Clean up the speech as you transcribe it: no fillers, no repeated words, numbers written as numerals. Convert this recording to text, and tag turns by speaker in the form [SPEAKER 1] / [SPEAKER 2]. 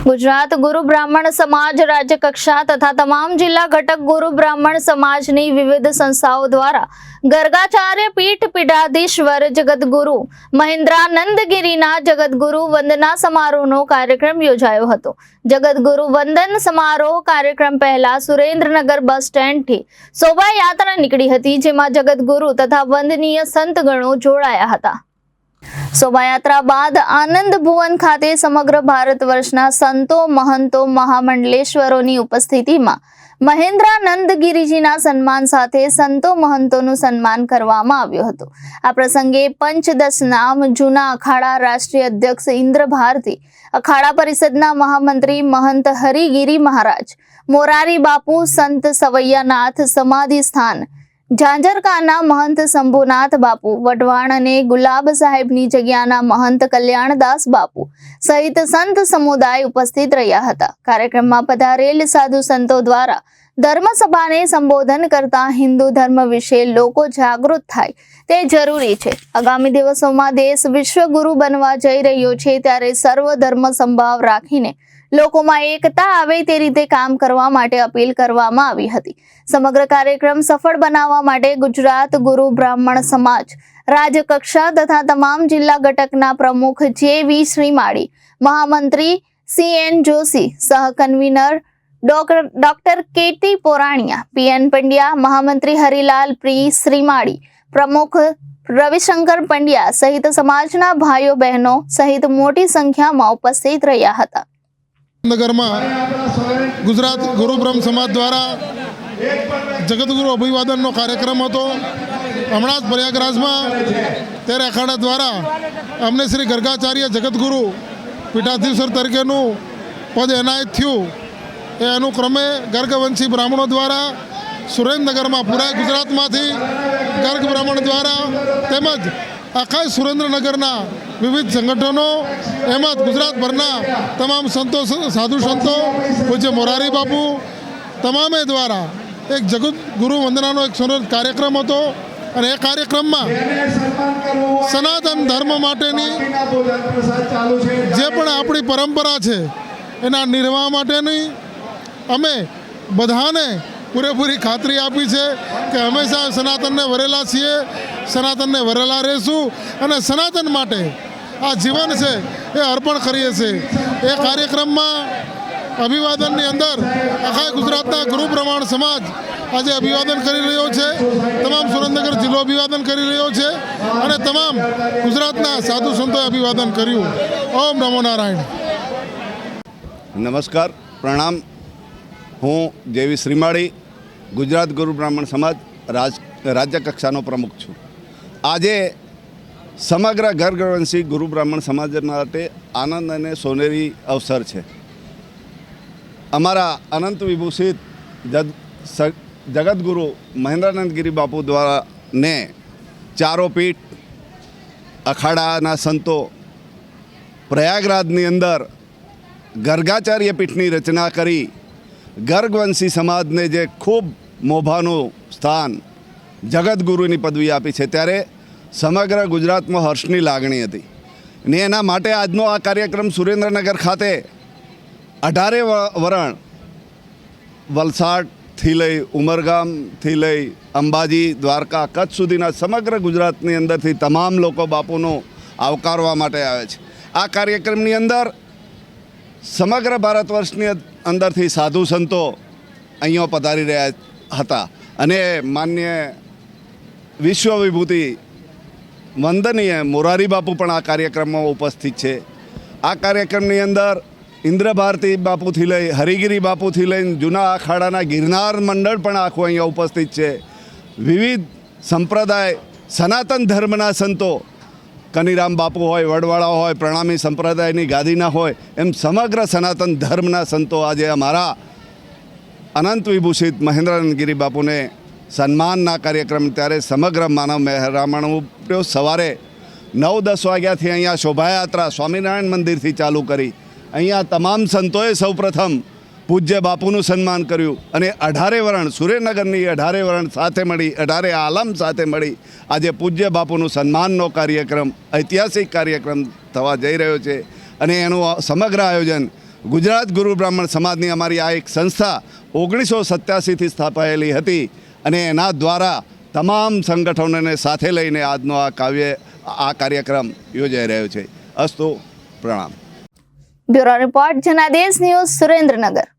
[SPEAKER 1] ગુજરાત ગુરુ બ્રાહ્મણ સમાજ રાજ્ય કક્ષા તથા તમામ જિલ્લા ઘટક ગુરુ બ્રાહ્મણ સમાજની વિવિધ સંસ્થાઓ દ્વારા ગર્ગાચાર્ય પીઠ પીઠાધીશ્વર જગતગુરુ મહેન્દ્રાનંદગીરીના જગતગુરુ વંદના સમારોહનો કાર્યક્રમ યોજાયો હતો। જગતગુરુ વંદન સમારોહ કાર્યક્રમ પહેલા સુરેન્દ્રનગર બસ સ્ટેન્ડથી શોભાયાત્રા નીકળી હતી, જેમાં જગતગુરુ તથા વંદનીય સંતગણો જોડાયા હતા। શોભાયાત્રા બાદ આનંદ ભુવન ખાતે સમગ્ર ભારત વર્ષના સંતો મહંતો મહામંડલેશ્વરોની ઉપસ્થિતિમાં મહેન્દ્રાનંદગીરીજીના સન્માન સાથે સંતો મહંતોનું સન્માન કરવામાં આવ્યું હતું। આ પ્રસંગે પંચદશનામ જૂના અખાડા રાષ્ટ્રીય અધ્યક્ષ ઇન્દ્ર ભારતી, અખાડા પરિષદના મહામંત્રી મહંત હરિગીરી મહારાજ, મોરારી બાપુ સંત સવૈયાનાથ સમાધિ સ્થાન ઝાંઝરકાના મહંત શંભુનાથ બાપુ, વઢવાણ અને ગુલાબ સાહેબની જગ્યાના મહંત કલ્યાણદાસ બાપુ સહિત સંત સમુદાય ઉપસ્થિત રહ્યા હતા। કાર્યક્રમમાં પધારેલ સાધુ સંતો દ્વારા ધર્મસભાને સંબોધન કરતા હિન્દુ ધર્મ વિશે લોકો જાગૃત થાય તે જરૂરી છે। આગામી દિવસોમાં દેશ વિશ્વગુરુ બનવા જઈ રહ્યો છે, ત્યારે સર્વ ધર્મ સંભાવ રાખીને લોકોમાં એકતા આવે તે રીતે કામ કરવા માટે અપીલ કરવામાં આવી હતી। સમગ્ર કાર્યક્રમ સફળ બનાવવા માટે ગુજરાત ગુરુ બ્રાહ્મણ સમાજ રાજ્ય કક્ષા તથા તમામ જિલ્લા ઘટકના પ્રમુખ જે.વી. શ્રીમાળી, મહામંત્રી સી.એન. જોશી, સહ કન્વીનર ડોક્ટર કે.ટી. પોરાણિયા, પી.એન. પંડ્યા, મહામંત્રી હરિલાલ પ્રી શ્રીમાળી, પ્રમુખ રવિશંકર પંડ્યા સહિત સમાજના ભાઈઓ બહેનો સહિત મોટી સંખ્યામાં ઉપસ્થિત રહ્યા હતા।
[SPEAKER 2] નગરમાં ગુજરાત ગુરુ બ્રહ્મ સમાજ દ્વારા જગતગુરુ અભિવાદનનો કાર્યક્રમ હતો। હમણાં જ પ્રયાગરાજમાં 13 અખાડા દ્વારા અમને શ્રી ગર્ગાચાર્ય જગતગુરુ પીઠાધીશ્વર તરીકેનું પદ એનાયત થયું। એ અનુક્રમે ગર્ગવંશી બ્રાહ્મણો દ્વારા સુરેન્દ્રનગરમાં પૂરા ગુજરાતમાંથી ગર્ગ બ્રાહ્મણ દ્વારા તેમજ આખા સુરેન્દ્રનગરના વિવિધ સંગઠનો એમાં ગુજરાતભરના તમામ સંતો, સાધુ સંતો, પૂજ્ય મોરારી બાપુ તમામે દ્વારા એક જગત ગુરુ વંદનાનો એક સુંદર કાર્યક્રમ હતો। અને એ કાર્યક્રમમાં સનાતન ધર્મ માટેની જે પણ આપણી પરંપરા છે એના નિર્વાહ માટેની અમે બધાને પૂરેપૂરી ખાતરી આપી છે કે હંમેશા સનાતનને વરેલા છીએ, સનાતનને વરેલા રહેશું અને સનાતન માટે આ જીવન છે એ અર્પણ કરીએ છીએ। એ કાર્યક્રમમાં અભિવાદનની અંદર આખા ગુજરાતના ગુરુ બ્રાહ્મણ સમાજ આજે અભિવાદન કરી રહ્યો છે, તમામ સુરેન્દ્રનગર જિલ્લો અભિવાદન કરી રહ્યો છે અને તમામ ગુજરાતના સાધુ સંતોએ અભિવાદન કર્યું। ઓમ નમો નારાયણ।
[SPEAKER 3] નમસ્કાર, પ્રણામ। હું જે.વી. શ્રીમાળી, ગુજરાત ગુરુ બ્રાહ્મણ સમાજ રાજ્ય કક્ષાનો પ્રમુખ છું। આજે સમગ્ર ગર્ગવંશી ગુરુ બ્રાહ્મણ સમાજ માટે આનંદ અને સોનેરી અવસર છે। અમારા અનંત વિભૂષિત જગતગુરુ મહેન્દ્રાનંદગીરી બાપુ દ્વારા ને ચારો પીઠ અખાડાના સંતો પ્રયાગરાજની અંદર ગર્ગાચાર્ય પીઠની રચના કરી ગર્ગવંશી સમાજને જે ખૂબ મોભાનું સ્થાન જગતગુરુની પદવી આપી છે, ત્યારે સમગ્ર ગુજરાતમાં હર્ષની લાગણી હતી ને એના માટે આજનો આ કાર્યક્રમ સુરેન્દ્રનગર ખાતે 18 વરણ વલસાડથી લઈ ઉમરગામથી લઈ અંબાજી, દ્વારકા, કચ્છ સુધીના સમગ્ર ગુજરાતની અંદરથી તમામ લોકો બાપુનો આવકારવા માટે આવે છે। આ કાર્યક્રમની અંદર સમગ્ર ભારત વર્ષની અંદરથી સાધુ સંતો અહીંયા પધારી રહ્યા હતા અને માન્ય વિશ્વ વિભૂતિ વંદનીય મોરારી બાપુ પણ આ કાર્યક્રમમાં ઉપસ્થિત છે। આ કાર્યક્રમની અંદર ઇન્દ્ર ભારતી બાપુથી લઈ હરિગીરી બાપુથી લઈને જૂના અખાડાના ગિરનાર મંડળ પણ આખું અહીંયા ઉપસ્થિત છે। વિવિધ સંપ્રદાય સનાતન ધર્મના સંતો, કનીરામ બાપુ હોય, વડવાળા હોય, પ્રણામી સંપ્રદાયની ગાદીના હોય, એમ સમગ્ર સનાતન ધર્મના સંતો આજે અમારા અનંત વિભૂષિત મહેન્દ્રાનંદગીરી બાપુને સન્માનના કાર્યક્રમ ત્યારે સમગ્ર માનવ મહેરામણ ઉપડ્યો। સવારે 9-10 વાગ્યાથી અહીંયા શોભાયાત્રા સ્વામિનારાયણ મંદિરથી ચાલુ કરી અહીંયા તમામ સંતોએ સૌપ્રથમ પૂજ્ય બાપુનું સન્માન કર્યું અને 18 વરણ સુરેન્દ્રનગરની 18 વરણ સાથે મળી 18 આલમ સાથે મળી આજે પૂજ્ય બાપુનું સન્માનનો કાર્યક્રમ ઐતિહાસિક કાર્યક્રમ થવા જઈ રહ્યો છે અને એનું સમગ્ર આયોજન ગુજરાત ગુરુ બ્રાહ્મણ સમાજની અમારી આ એક સંસ્થા 1987થી સ્થાપાયેલી હતી અને એના દ્વારા તમામ સંગઠનોને સાથે લઈને આજનો આ કાર્યક્રમ યોજાઈ રહ્યો છે. અસ્તુ, પ્રણામ.
[SPEAKER 1] Bureau report Janadesh news, Surendranagar.